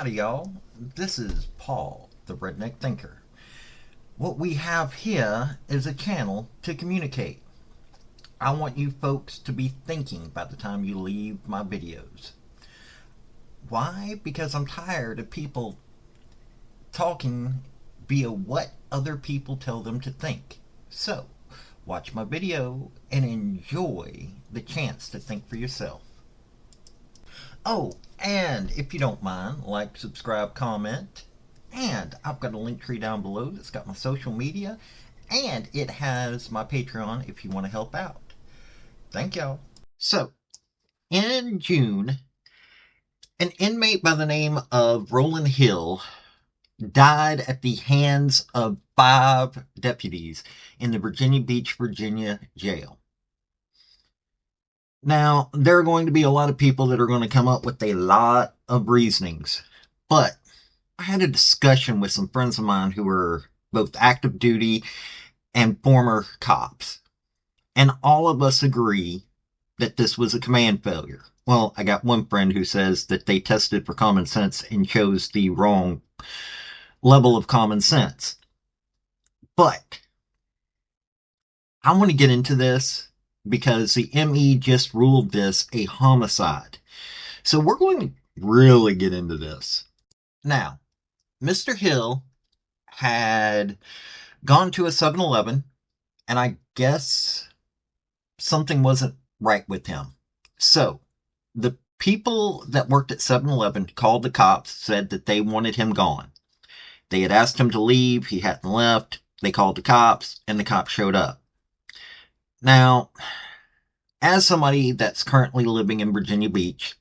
Howdy, y'all. This is Paul, the Redneck Thinker. What we have here is a channel to communicate. I want you folks to be thinking by the time you leave my videos. Why? Because I'm tired of people talking via what other people tell them to think. So, watch my video and enjoy the chance to think for yourself. Oh, and if you don't mind, like, subscribe, comment. And I've got a link tree down below that's got my social media. And it has my Patreon if you want to help out. Thank y'all. So, in June, an inmate by the name of Rolin Hill died at the hands of 5 deputies in the Virginia Beach, Virginia jail. Now, there are going to be a lot of people that are going to come up with a lot of reasonings, but I had a discussion with some friends of mine who were both active duty and former cops, and all of us agree that this was a command failure. Well, I got one friend who says that they tested for common sense and chose the wrong level of common sense. But I want to get into this because the ME just ruled this a homicide. So we're going to really get into this. Now, Mr. Hill had gone to a 7-Eleven, and I guess something wasn't right with him. So, the people that worked at 7-Eleven called the cops, said that they wanted him gone. They had asked him to leave, he hadn't left, they called the cops, and the cops showed up. Now, as somebody that's currently living in Virginia Beach,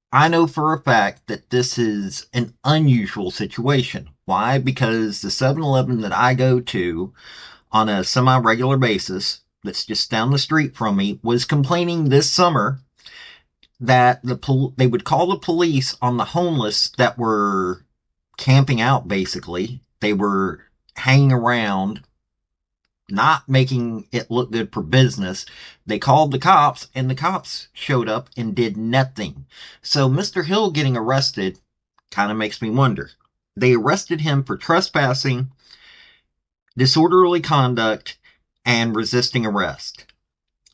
I know for a fact that this is an unusual situation. Why? Because the 7-Eleven that I go to on a semi-regular basis, that's just down the street from me, was complaining this summer that they would call the police on the homeless that were camping out, basically. They were hanging around, not making it look good for business. They called the cops, and the cops showed up and did nothing. So Mr. Hill getting arrested kind of makes me wonder. They arrested him for trespassing, disorderly conduct, and resisting arrest.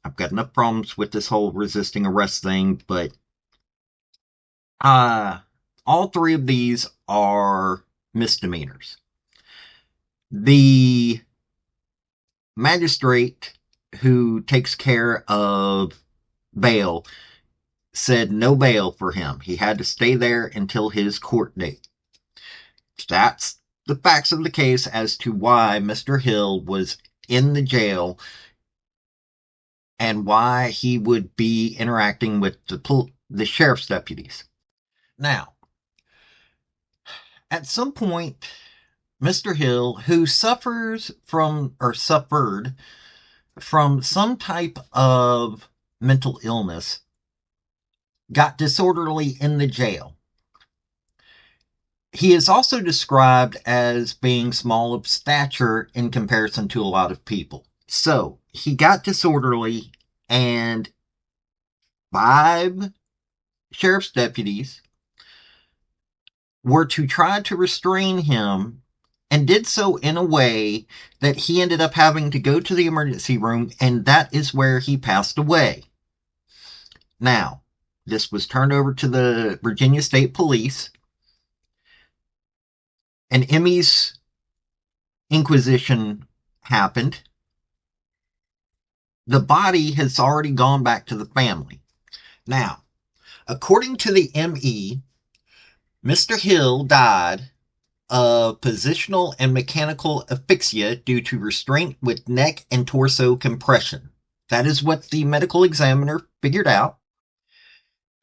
I've got enough problems with this whole resisting arrest thing, but all 3 of these are misdemeanors. The magistrate who takes care of bail said no bail for him. He had to stay there until his court date. That's the facts of the case as to why Mr. Hill was in the jail and why he would be interacting with the sheriff's deputies. Now, at some point, Mr. Hill, who suffered from some type of mental illness, got disorderly in the jail. He is also described as being small of stature in comparison to a lot of people. So, he got disorderly, and 5 sheriff's deputies were to try to restrain him, and did so in a way that he ended up having to go to the emergency room, and that is where he passed away. Now, this was turned over to the Virginia State Police. An Emmy's inquisition happened. The body has already gone back to the family. Now, according to the ME, Mr. Hill died of positional and mechanical asphyxia due to restraint with neck and torso compression. That is what the medical examiner figured out.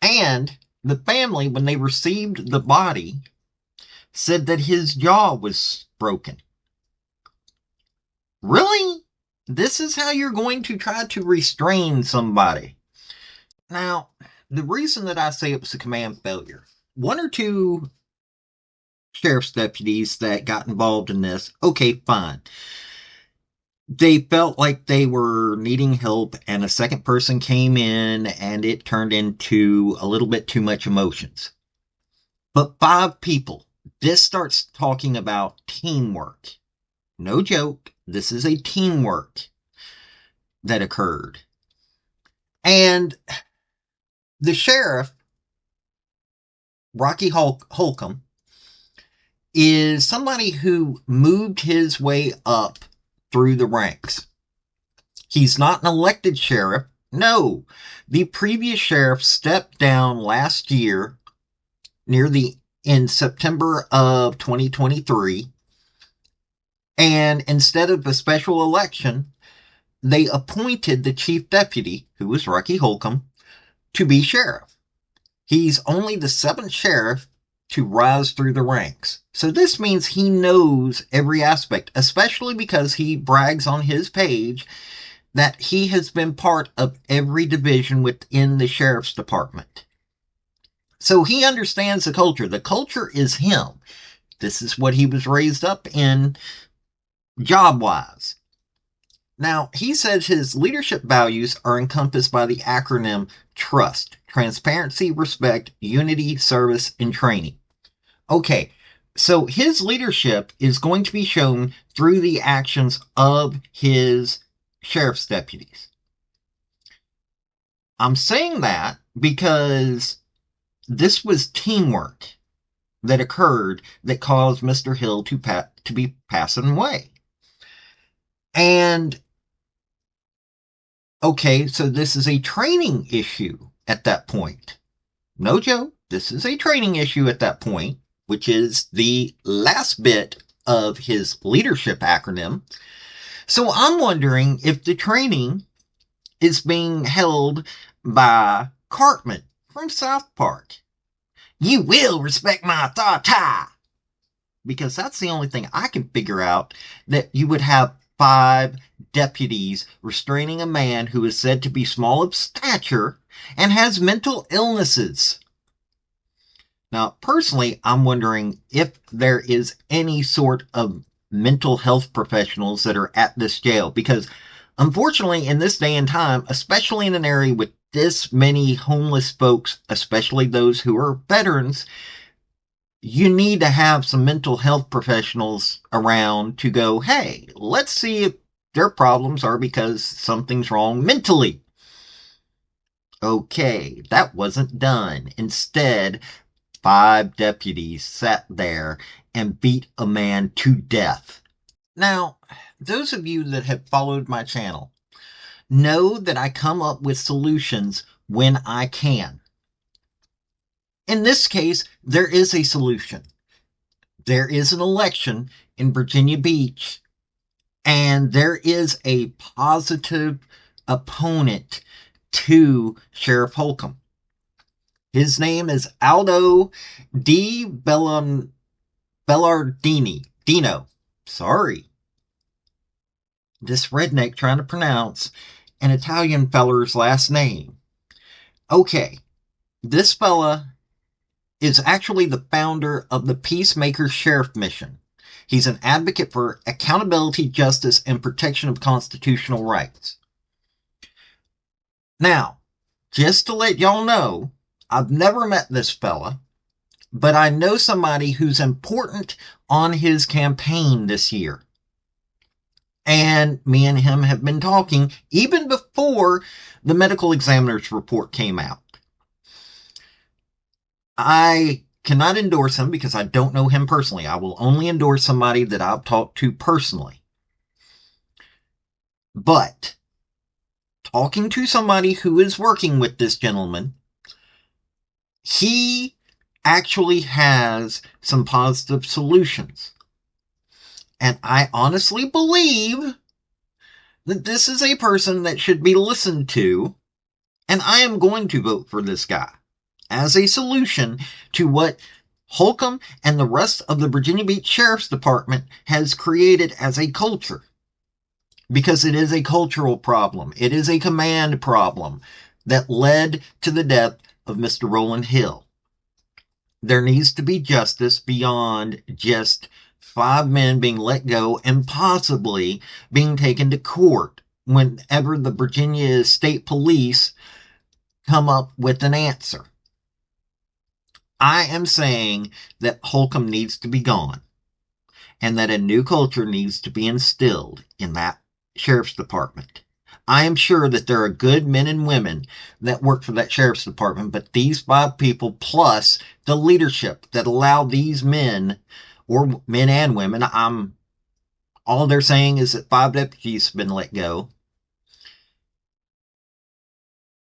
And the family, when they received the body, said that his jaw was broken. Really? This is how you're going to try to restrain somebody? Now, the reason that I say it was a command failure, 1 or 2 sheriff's deputies that got involved in this, okay, fine. They felt like they were needing help, and a second person came in, and it turned into a little bit too much emotions. but 5 people. This starts talking about teamwork. No joke. This is a teamwork that occurred. And the sheriff, Rocky Holcomb, is somebody who moved his way up through the ranks. He's not an elected sheriff. No, the previous sheriff stepped down last year in September of 2023. And instead of a special election, they appointed the chief deputy, who was Rocky Holcomb, to be sheriff. He's only the 7th sheriff to rise through the ranks. So this means he knows every aspect, especially because he brags on his page that he has been part of every division within the sheriff's department. So he understands the culture. The culture is him. This is what he was raised up in job-wise. Now, he says his leadership values are encompassed by the acronym TRUST: transparency, respect, unity, service, and training. Okay, so his leadership is going to be shown through the actions of his sheriff's deputies. I'm saying that because this was teamwork that occurred that caused Mr. Hill to be passing away. And okay, so this is a training issue at that point. No joke, this is a training issue at that point, which is the last bit of his leadership acronym. So I'm wondering if the training is being held by Cartman from South Park. You will respect my authority. Because that's the only thing I can figure out, that you would have 5 deputies restraining a man who is said to be small of stature and has mental illnesses. Now, personally, I'm wondering if there is any sort of mental health professionals that are at this jail, because unfortunately, in this day and time, especially in an area with this many homeless folks, especially those who are veterans, you need to have some mental health professionals around to go, hey, let's see if their problems are because something's wrong mentally. Okay, that wasn't done. Instead, 5 deputies sat there and beat a man to death. Now, those of you that have followed my channel know that I come up with solutions when I can. In this case, there is a solution. There is an election in Virginia Beach, and there is a positive opponent to Sheriff Holcomb. His name is Aldo Di Bellardino. Sorry. This redneck trying to pronounce an Italian feller's last name. Okay, this fella is actually the founder of the Peacemaker Sheriff Mission. He's an advocate for accountability, justice, and protection of constitutional rights. Now, just to let y'all know, I've never met this fella, but I know somebody who's important on his campaign this year. And me and him have been talking even before the medical examiner's report came out. I cannot endorse him because I don't know him personally. I will only endorse somebody that I've talked to personally. But talking to somebody who is working with this gentleman, he actually has some positive solutions. And I honestly believe that this is a person that should be listened to, and I am going to vote for this guy as a solution to what Holcomb and the rest of the Virginia Beach Sheriff's Department has created as a culture. Because it is a cultural problem. It is a command problem that led to the death of Mr. Rolin Hill. There needs to be justice beyond just 5 men being let go and possibly being taken to court whenever the Virginia State Police come up with an answer. I am saying that Holcomb needs to be gone and that a new culture needs to be instilled in that sheriff's department. I am sure that there are good men and women that work for that sheriff's department, but these five people plus the leadership that allow these men, or men and women, all they're saying is that five deputies have been let go.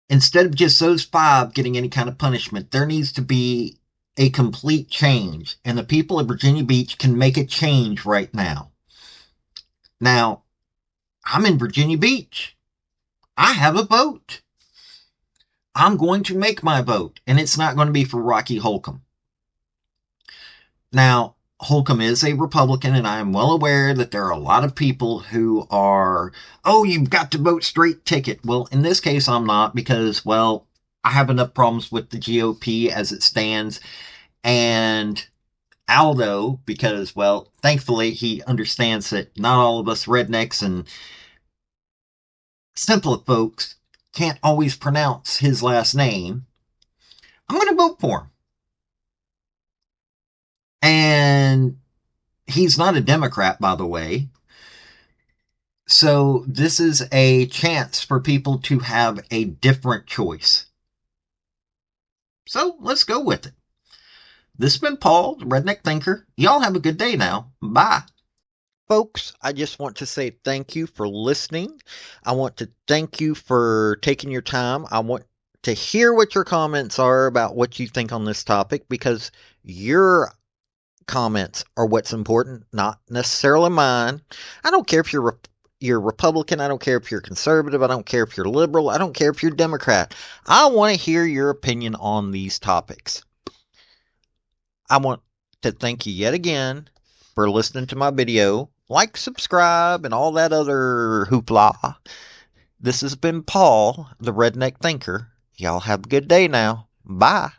Instead of just those five getting any kind of punishment, there needs to be a complete change, and the people of Virginia Beach can make a change right now. Now, I'm in Virginia Beach. I have a vote. I'm going to make my vote, and it's not going to be for Rocky Holcomb. Now, Holcomb is a Republican, and I am well aware that there are a lot of people who are, oh, you've got to vote straight ticket. Well, in this case, I'm not because, well, I have enough problems with the GOP as it stands. And Aldo, because, well, thankfully he understands that not all of us rednecks and simple folks can't always pronounce his last name. I'm going to vote for him. And he's not a Democrat, by the way. So this is a chance for people to have a different choice. So let's go with it. This has been Paul, the Redneck Thinker. Y'all have a good day now. Bye. Folks, I just want to say thank you for listening. I want to thank you for taking your time. I want to hear what your comments are about what you think on this topic because your comments are what's important, not necessarily mine. I don't care if you're Republican. I don't care if you're conservative. I don't care if you're liberal. I don't care if you're Democrat. I want to hear your opinion on these topics. I want to thank you yet again for listening to my video. Like, subscribe, and all that other hoopla. This has been Paul, the Redneck Thinker. Y'all have a good day now. Bye.